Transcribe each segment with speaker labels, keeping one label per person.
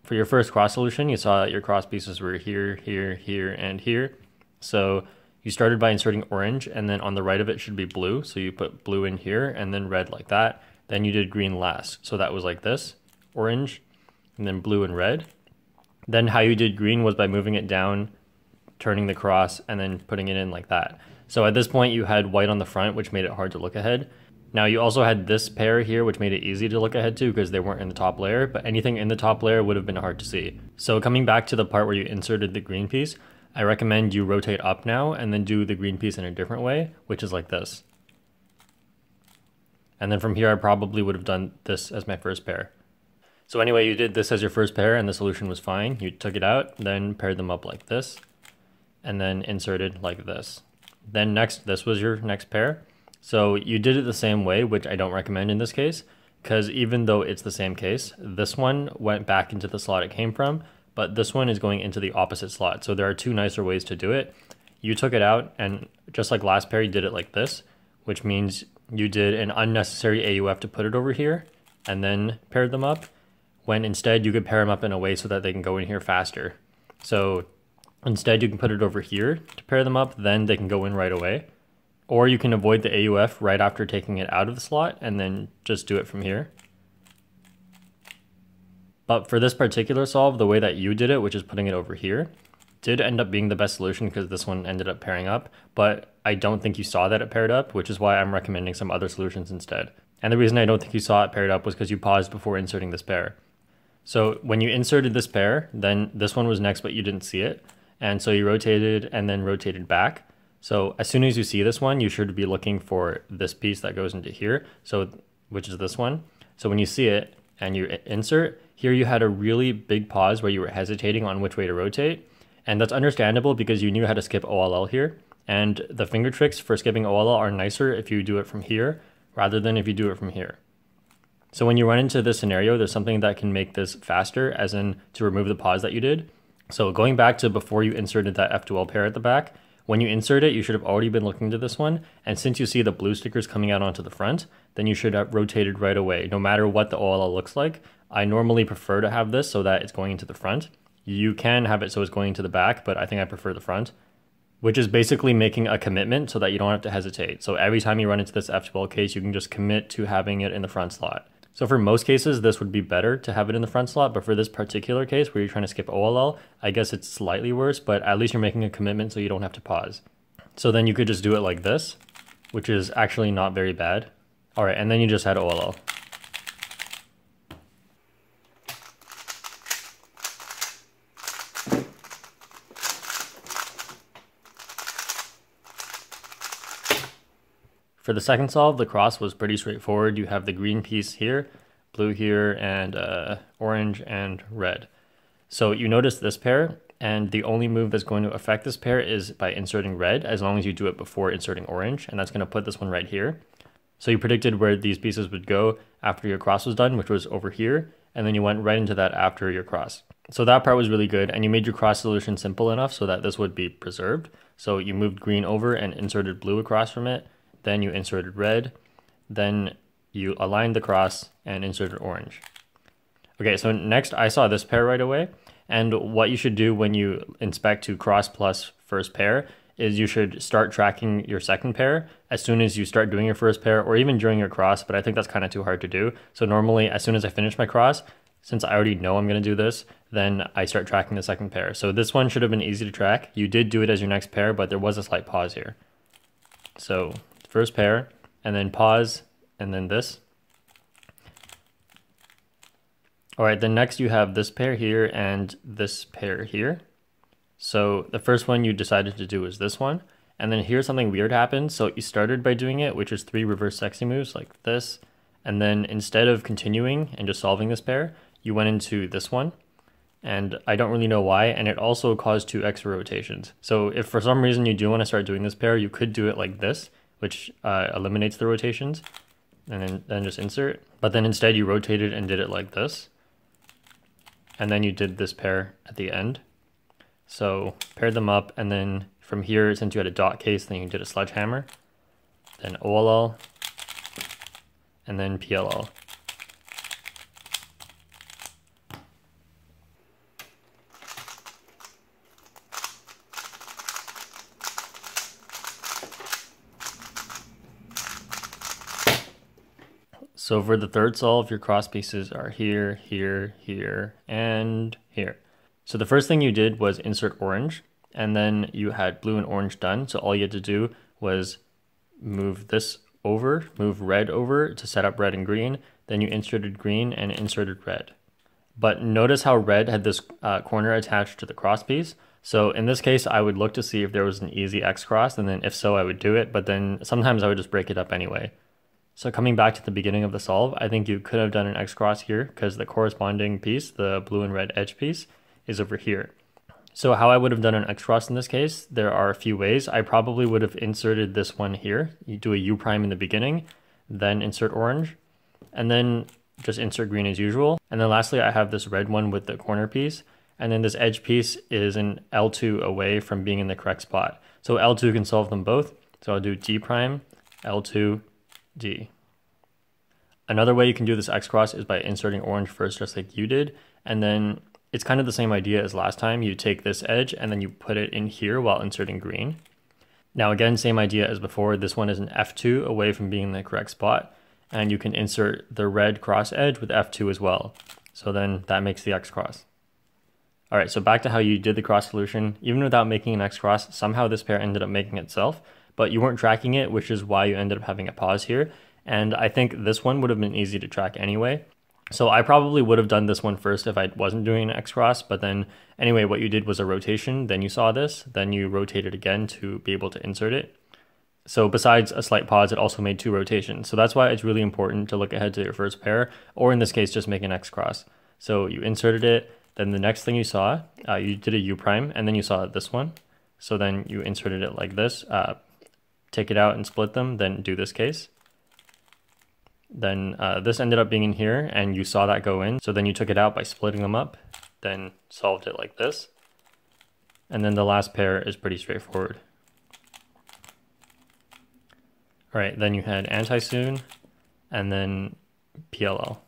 Speaker 1: for your first cross solution, you saw that your cross pieces were here, here, here, and here. So you started by inserting orange, and then on the right of it should be blue. So you put blue in here and then red like that. Then you did green last. So that was like this, orange, and then blue and red. Then how you did green was by moving it down, turning the cross, and then putting it in like that. So at this point you had white on the front, which made it hard to look ahead. Now you also had this pair here, which made it easy to look ahead to because they weren't in the top layer, but anything in the top layer would have been hard to see. So coming back to the part where you inserted the green piece, I recommend you rotate up now and then do the green piece in a different way, which is like this. And then from here, I probably would have done this as my first pair. So anyway, you did this as your first pair and the solution was fine. You took it out, then paired them up like this, and then inserted like this. Then next, this was your next pair. So you did it the same way, which I don't recommend in this case, because even though it's the same case, this one went back into the slot it came from, but this one is going into the opposite slot. So there are two nicer ways to do it. You took it out and just like last pair, you did it like this, which means you did an unnecessary AUF to put it over here and then paired them up, when instead you could pair them up in a way so that they can go in here faster. So instead you can put it over here to pair them up, then they can go in right away. Or you can avoid the AUF right after taking it out of the slot and then just do it from here. But for this particular solve, the way that you did it, which is putting it over here, did end up being the best solution because this one ended up pairing up, but I don't think you saw that it paired up, which is why I'm recommending some other solutions instead. And the reason I don't think you saw it paired up was because you paused before inserting this pair. So when you inserted this pair, then this one was next, but you didn't see it. And so you rotated and then rotated back. So as soon as you see this one, you should be looking for this piece that goes into here, so which is this one. So when you see it and you insert, here you had a really big pause where you were hesitating on which way to rotate. And that's understandable because you knew how to skip OLL here. And the finger tricks for skipping OLL are nicer if you do it from here rather than if you do it from here. So when you run into this scenario, there's something that can make this faster, as in to remove the pause that you did. So going back to before you inserted that F2L pair at the back, when you insert it, you should have already been looking to this one. And since you see the blue stickers coming out onto the front, then you should have rotated right away, no matter what the OLL looks like. I normally prefer to have this so that it's going into the front. You can have it so it's going to the back, but I think I prefer the front, which is basically making a commitment so that you don't have to hesitate. So every time you run into this F2L case, you can just commit to having it in the front slot. So for most cases, this would be better to have it in the front slot, but for this particular case where you're trying to skip OLL, I guess it's slightly worse, but at least you're making a commitment so you don't have to pause. So then you could just do it like this, which is actually not very bad. All right, and then you just had OLL. For the second solve, the cross was pretty straightforward. You have the green piece here, blue here, and orange and red. So you notice this pair, and the only move that's going to affect this pair is by inserting red, as long as you do it before inserting orange, and that's going to put this one right here. So you predicted where these pieces would go after your cross was done, which was over here, and then you went right into that after your cross. So that part was really good, and you made your cross solution simple enough so that this would be preserved. So you moved green over and inserted blue across from it, then you inserted red, then you aligned the cross and inserted orange. Okay, so next I saw this pair right away, and what you should do when you inspect to cross plus first pair is you should start tracking your second pair as soon as you start doing your first pair, or even during your cross, but I think that's kind of too hard to do. So normally as soon as I finish my cross, since I already know I'm going to do this, then I start tracking the second pair. So this one should have been easy to track. You did do it as your next pair, but there was a slight pause here. So first pair, and then pause, and then this. All right, then next you have this pair here and this pair here. So the first one you decided to do is this one. And then here's something weird happened. So you started by doing it, which is 3 reverse sexy moves like this. And then instead of continuing and just solving this pair, you went into this one. And I don't really know why. And it also caused 2 extra rotations. So if for some reason you do want to start doing this pair, you could do it like this, which eliminates the rotations, and then just insert. But then instead you rotated and did it like this. And then you did this pair at the end. So paired them up, and then from here, since you had a dot case, then you did a sledgehammer, then OLL, and then PLL. So for the third solve, your cross pieces are here, here, here, and here. So the first thing you did was insert orange, and then you had blue and orange done. So all you had to do was move this over, move red over to set up red and green. Then you inserted green and inserted red. But notice how red had this corner attached to the cross piece. So in this case, I would look to see if there was an easy X cross, and then if so, I would do it. But then sometimes I would just break it up anyway. So coming back to the beginning of the solve, I think you could have done an X cross here because the corresponding piece, the blue and red edge piece, is over here. So how I would have done an X cross in this case, there are a few ways. I probably would have inserted this one here. You do a U prime in the beginning, then insert orange, and then just insert green as usual. And then lastly, I have this red one with the corner piece. And then this edge piece is an L2 away from being in the correct spot. So L2 can solve them both. So I'll do D prime, L2, D. Another way you can do this X cross is by inserting orange first, just like you did. And then it's kind of the same idea as last time. You take this edge and then you put it in here while inserting green. Now again, same idea as before. This one is an F2 away from being in the correct spot. And you can insert the red cross edge with F2 as well. So then that makes the X cross. All right, so back to how you did the cross solution. Even without making an X cross, somehow this pair ended up making itself, but you weren't tracking it, which is why you ended up having a pause here. And I think this one would have been easy to track anyway. So I probably would have done this one first if I wasn't doing an X cross, but then anyway, what you did was a rotation. Then you saw this, then you rotated again to be able to insert it. So besides a slight pause, it also made 2 rotations. So that's why it's really important to look ahead to your first pair, or in this case, just make an X cross. So you inserted it, then the next thing you saw, you did a U prime, and then you saw this one. So then you inserted it like this, take it out and split them, then do this case. Then this ended up being in here, and you saw that go in. So then you took it out by splitting them up, then solved it like this. And then the last pair is pretty straightforward. All right, then you had anti-soon, and then PLL.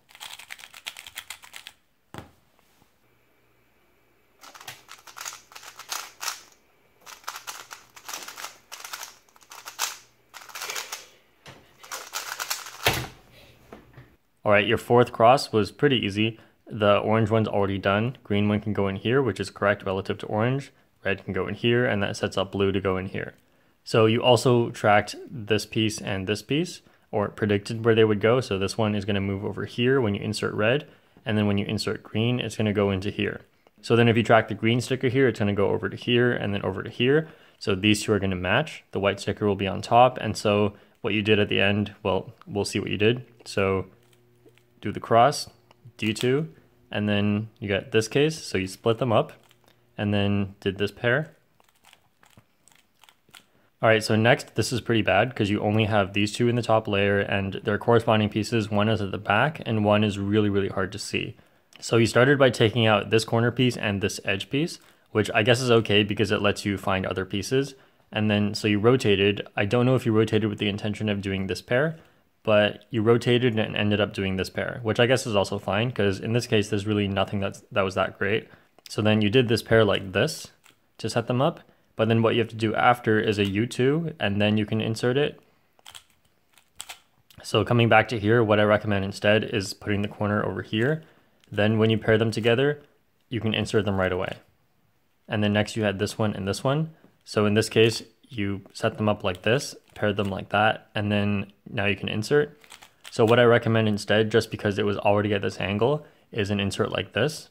Speaker 1: All right, your fourth cross was pretty easy. The orange one's already done. Green one can go in here, which is correct relative to orange. Red can go in here, and that sets up blue to go in here. So you also tracked this piece and this piece, or predicted where they would go. So this one is going to move over here when you insert red, and then when you insert green, it's going to go into here. So then if you track the green sticker here, it's going to go over to here and then over to here. So these two are going to match. The white sticker will be on top. And so what you did at the end, well, we'll see what you did. So do the cross, D2, and then you got this case. So you split them up and then did this pair. All right, so next, this is pretty bad because you only have these two in the top layer and their corresponding pieces. One is at the back and one is really, really hard to see. So you started by taking out this corner piece and this edge piece, which I guess is okay because it lets you find other pieces. And then, so you rotated. I don't know if you rotated with the intention of doing this pair, but you rotated and ended up doing this pair, which I guess is also fine because in this case, there's really nothing that was that great. So then you did this pair like this to set them up. But then what you have to do after is a U2, and then you can insert it. So coming back to here, what I recommend instead is putting the corner over here. Then when you pair them together, you can insert them right away. And then next you had this one and this one. So in this case, you set them up like this, paired them like that, and then now you can insert. So what I recommend instead, just because it was already at this angle, is an insert like this.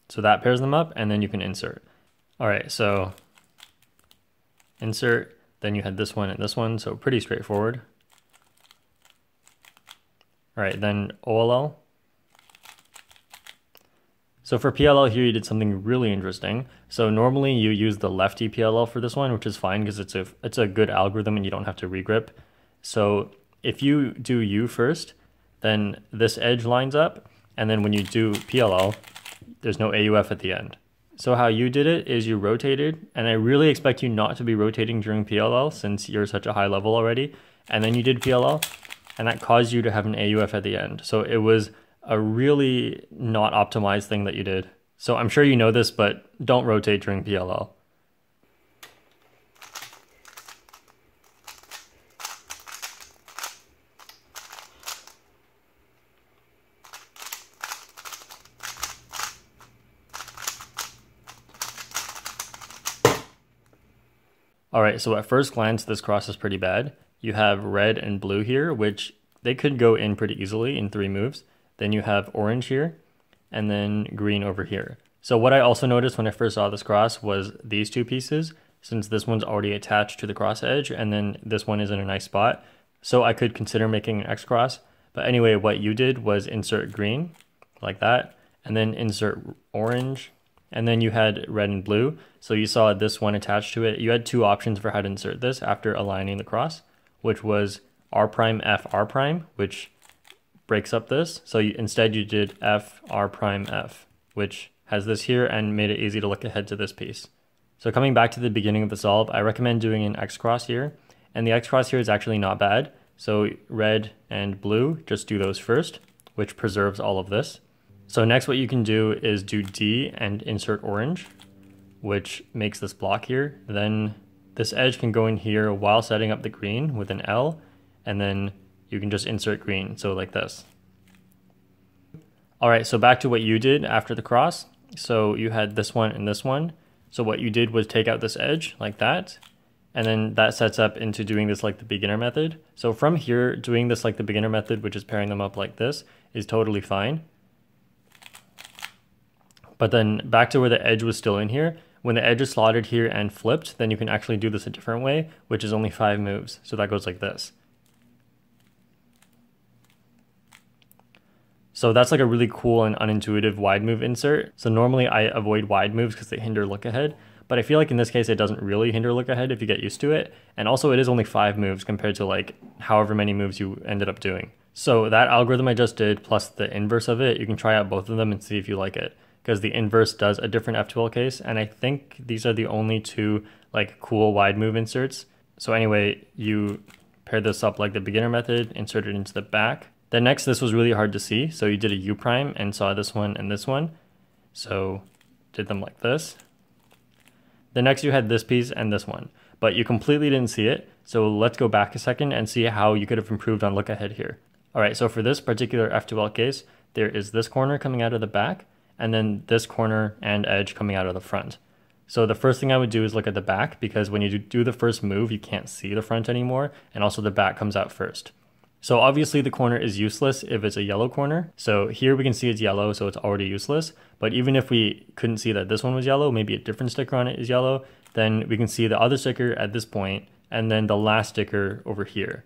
Speaker 1: So that pairs them up, and then you can insert. All right, so insert, then you had this one and this one, so pretty straightforward. All right, then OLL. So for PLL here, you did something really interesting. So normally you use the lefty PLL for this one, which is fine because it's a good algorithm and you don't have to regrip. So if you do U first, then this edge lines up, and then when you do PLL, there's no AUF at the end. So how you did it is you rotated, and I really expect you not to be rotating during PLL since you're such a high level already. And then you did PLL, and that caused you to have an AUF at the end. So it was a really not optimized thing that you did. So I'm sure you know this, but don't rotate during PLL. All right, so at first glance, this cross is pretty bad. You have red and blue here, which they could go in pretty easily in 3 moves. Then you have orange here, and then green over here. So what I also noticed when I first saw this cross was these 2 pieces, since this one's already attached to the cross edge, and then this one is in a nice spot. So I could consider making an X cross. But anyway, what you did was insert green, like that, and then insert orange, and then you had red and blue. So you saw this one attached to it. You had 2 options for how to insert this after aligning the cross, which was R prime F R prime, which breaks up this. So instead you did F R prime F, which has this here and made it easy to look ahead to this piece. So coming back to the beginning of the solve, I recommend doing an X cross here. And the X cross here is actually not bad. So red and blue, just do those first, which preserves all of this. So next what you can do is do D and insert orange, which makes this block here. Then this edge can go in here while setting up the green with an L, and then you can just insert green, so like this. All right, so back to what you did after the cross. So you had this one and this one. So what you did was take out this edge like that, and then that sets up into doing this like the beginner method. So from here, doing this like the beginner method, which is pairing them up like this, is totally fine. But then back to where the edge was still in here, when the edge is slotted here and flipped, then you can actually do this a different way, which is only 5 moves. So that goes like this. So that's like a really cool and unintuitive wide move insert. So normally I avoid wide moves because they hinder look ahead, but I feel like in this case it doesn't really hinder look ahead if you get used to it. And also it is only 5 moves compared to like however many moves you ended up doing. So that algorithm I just did plus the inverse of it, you can try out both of them and see if you like it, because the inverse does a different F12 case. And I think these are the only 2 like cool wide move inserts. So anyway, you pair this up like the beginner method, insert it into the back. Then next, this was really hard to see. So you did a U prime and saw this one and this one. So did them like this. Then next you had this piece and this one, but you completely didn't see it. So let's go back a second and see how you could have improved on look ahead here. All right, so for this particular F2L case, there is this corner coming out of the back and then this corner and edge coming out of the front. So the first thing I would do is look at the back, because when you do the first move, you can't see the front anymore. And also the back comes out first. So obviously the corner is useless if it's a yellow corner. So here we can see it's yellow, so it's already useless. But even if we couldn't see that this one was yellow, maybe a different sticker on it is yellow, then we can see the other sticker at this point, and then the last sticker over here.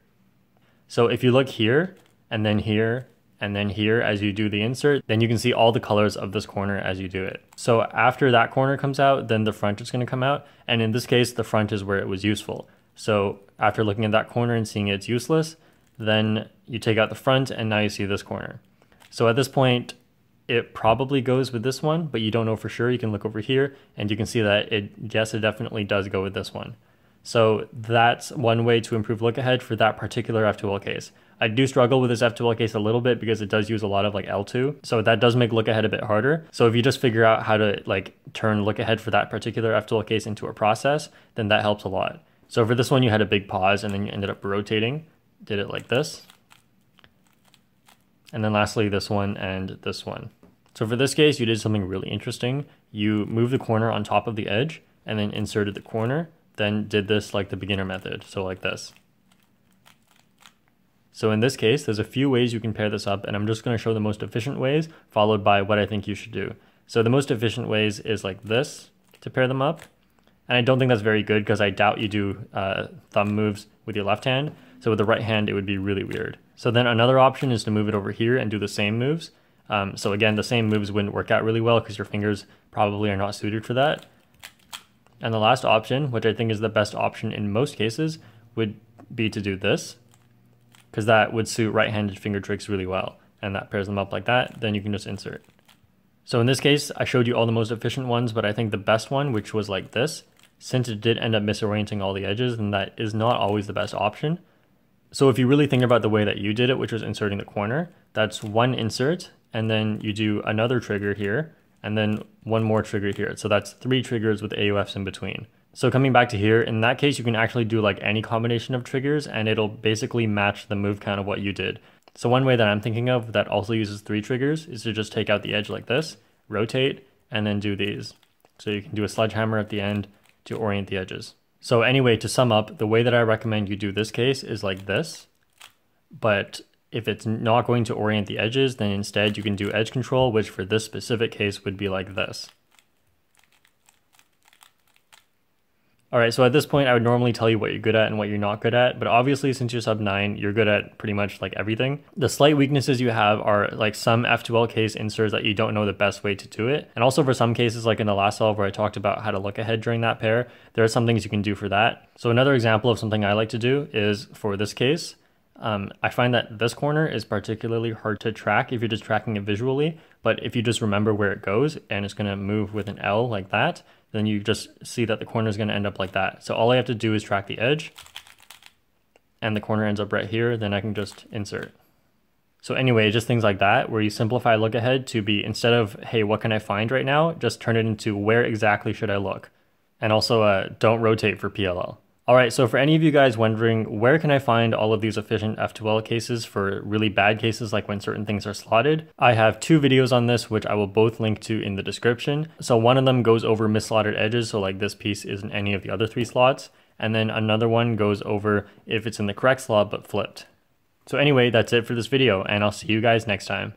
Speaker 1: So if you look here, and then here, and then here as you do the insert, then you can see all the colors of this corner as you do it. So after that corner comes out, then the front is going to come out. And in this case, the front is where it was useful. So after looking at that corner and seeing it's useless, then you take out the front and now you see this corner. So at this point, it probably goes with this one, but you don't know for sure. You can look over here and you can see that yes, it definitely does go with this one. So that's one way to improve look ahead for that particular F2L case. I do struggle with this F2L case a little bit because it does use a lot of like L2. So that does make look ahead a bit harder. So if you just figure out how to like turn look ahead for that particular F2L case into a process, then that helps a lot. So for this one, you had a big pause and then you ended up rotating. Did it like this. And then lastly, this one and this one. So for this case, you did something really interesting. You moved the corner on top of the edge and then inserted the corner, then did this like the beginner method. So like this. So in this case, there's a few ways you can pair this up, and I'm just going to show the most efficient ways followed by what I think you should do. So the most efficient ways is like this to pair them up. And I don't think that's very good because I doubt you do thumb moves with your left hand. So with the right hand, it would be really weird. So then another option is to move it over here and do the same moves. So again, the same moves wouldn't work out really well because your fingers probably are not suited for that. And the last option, which I think is the best option in most cases, would be to do this, because that would suit right-handed finger tricks really well. And that pairs them up like that, then you can just insert. So in this case, I showed you all the most efficient ones, but I think the best one, which was like this, since it did end up misorienting all the edges, then that is not always the best option. So if you really think about the way that you did it, which was inserting the corner, that's one insert, and then you do another trigger here, and then one more trigger here. So that's 3 triggers with AUFs in between. So coming back to here, in that case, you can actually do like any combination of triggers, and it'll basically match the move count of what you did. So one way that I'm thinking of that also uses 3 triggers is to just take out the edge like this, rotate, and then do these. So you can do a sledgehammer at the end to orient the edges. So anyway, to sum up, the way that I recommend you do this case is like this, but if it's not going to orient the edges, then instead you can do edge control, which for this specific case would be like this. All right, so at this point, I would normally tell you what you're good at and what you're not good at, but obviously since you're sub 9, you're good at pretty much like everything. The slight weaknesses you have are like some F2L case inserts that you don't know the best way to do it. And also for some cases, like in the last solve where I talked about how to look ahead during that pair, there are some things you can do for that. So another example of something I like to do is for this case, I find that this corner is particularly hard to track if you're just tracking it visually, but if you just remember where it goes and it's going to move with an L like that, then you just see that the corner is going to end up like that. So all I have to do is track the edge and the corner ends up right here, then I can just insert. So anyway, just things like that where you simplify look ahead to be, instead of, hey, what can I find right now? Just turn it into where exactly should I look? And also don't rotate for PLL. All right, so for any of you guys wondering, where can I find all of these efficient F2L cases for really bad cases like when certain things are slotted? I have 2 videos on this, which I will both link to in the description. So one of them goes over misslotted edges, so like this piece isn't any of the other 3 slots. And then another one goes over if it's in the correct slot but flipped. So anyway, that's it for this video, and I'll see you guys next time.